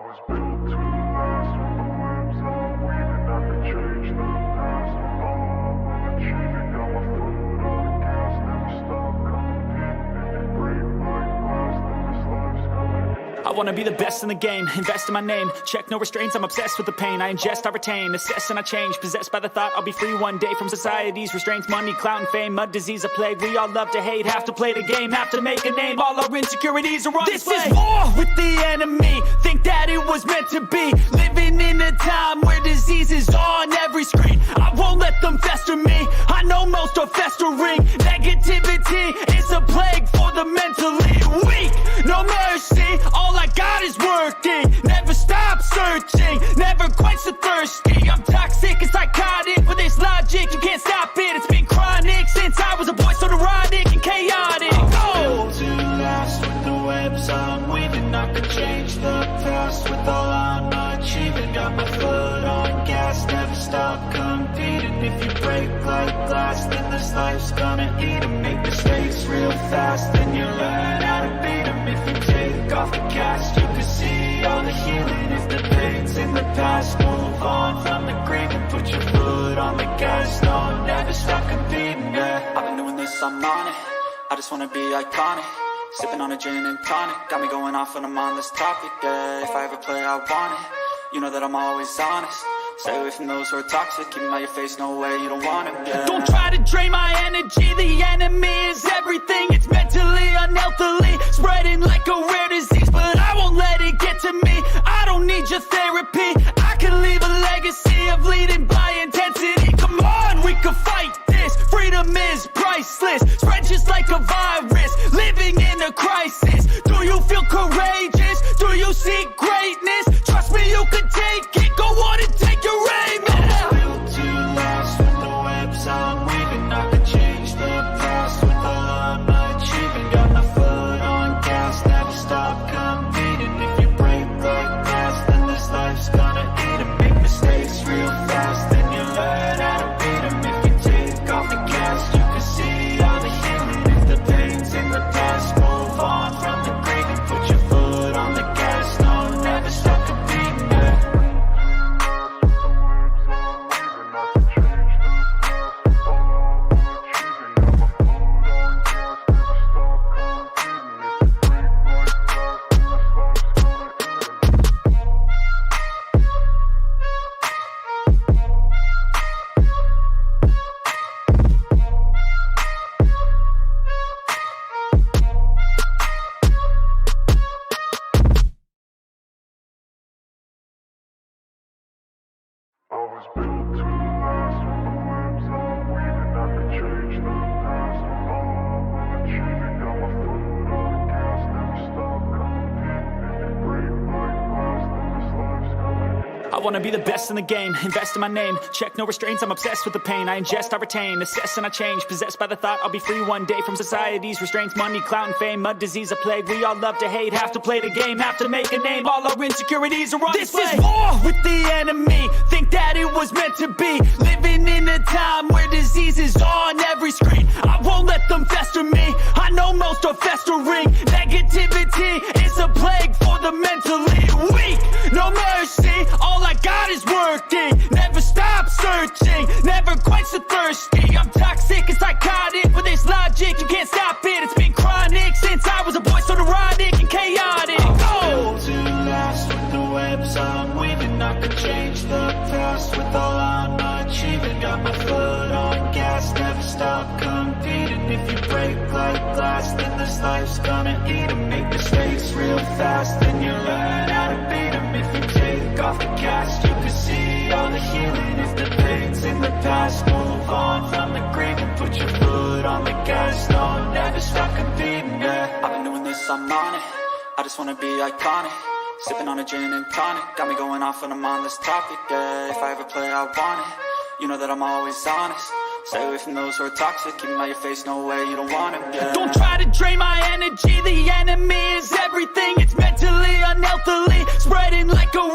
was built to last with the webs I'm weaving. I could change the past with all I'm achieving. Got my foot on the gas, never stop competing. If you break my glass, then this life's gonna end. I wanna be the best in the game, invest in my name. Check no restraints, I'm obsessed with the pain. I ingest, I retain, assess and I change. Possessed by the thought I'll be free one day from society's restraints. Money, clout and fame, mud, disease, a plague. We all love to hate, have to play the game, have to make a name. All our insecurities are on display. This is war with the enemy, think that it was meant to be. Living in a time where disease is on every screen. I won't let them fester me, I know most are festering. Negativity is a plague for the mentally weak. No mercy, all I got is working. Never stop searching, never quench the thirsty. I'm toxic and psychotic, with this logic you can't stop it. It's been chronic since I was a boy, so neurotic and chaotic. Built to last with the webs I'm weaving. I could change the past with all I'm achieving. Got my foot on gas, never stop competing. If you break like glass, then this life's gonna eat 'em. Make mistakes real fast, then you learn how to beat 'em. If you take off the cast, you can see all the healing. If the pain's in the past, move on from the grave and put your foot on the gas. No, never stop competing, yeah. I've been doing this, I'm on it. I just wanna be iconic. Sipping on a gin and tonic, got me going off when I'm on this topic, yeah. If I ever play, I want it. You know that I'm always honest. Stay away from those who are toxic. Keep them out your face, no way, you don't want it, yeah. Don't try to drain my energy, the enemy is everything. It's mentally, unhealthily, spreading like a rare disease. But I won't let it get to me, I don't need your therapy. I can leave a legacy of leading by intensity. Come on, we can fight this, freedom is priceless. Spread just like a virus, living in a crisis. Do you feel courageous? Do you seek greatness? Trust me, you can take it, go on and take your aim, yeah. Built to last with the webs I'm weaving. I could change the past with all I'm achieving. Got my foot on gas, never stop competing. If you break like glass, then this life's gonna eat 'em. Make mistakes real fast, then you learn how to beat 'em. If you take off the cast, you can see all the healing. If the pain's in the past, move on from the grave and put your foot on the gas. No, never stop competing, yeah. I was built to last with the webs I'm weaving. I could change the past with all I'm achieving. Got my foot on the gas, never stop competing. If you break my glass, then this life's gonna end. I wanna be the best in the game, invest in my name. Check no restraints, I'm obsessed with the pain. I ingest, I retain, assess and I change. Possessed by the thought I'll be free one day from society's restraints. Money, clout and fame, mud, disease, a plague. We all love to hate, have to play the game, have to make a name. All our insecurities are on display. This is war with the enemy, think that it was meant to be. Living in a time where disease is on every screen. I won't let them fester me, I know most are festering. Negativity is a plague for the mentally weak. No mercy, all I got is working. Never stop searching, never quench the thirsty. I'm toxic and psychotic, with this logic you can't stop it. It's been chronic since I was a boy, so neurotic and chaotic. Built to last with the webs I'm weaving. I could change the past with all I'm achieving. Got my foot on gas, never stop competing. If you break like glass, then this life's gonna eat 'em. Make mistakes real fast, then you learn how to beat 'em. If you take off the cast, you can see all the healing. If the pain's in the past, move on from the grave and put your foot on the gas. No, never stop competing, yeah. I've been doing this, I'm on it. I just wanna be iconic. Sipping on a gin and tonic, got me going off when I'm on this topic, yeah. If I ever play, I want it. You know that I'm always honest. Stay away from those who are toxic. Keep them out your face, no way, you don't want it, yeah. Don't try to drain my energy, the enemy is everything. It's mentally, unhealthily, spreading like a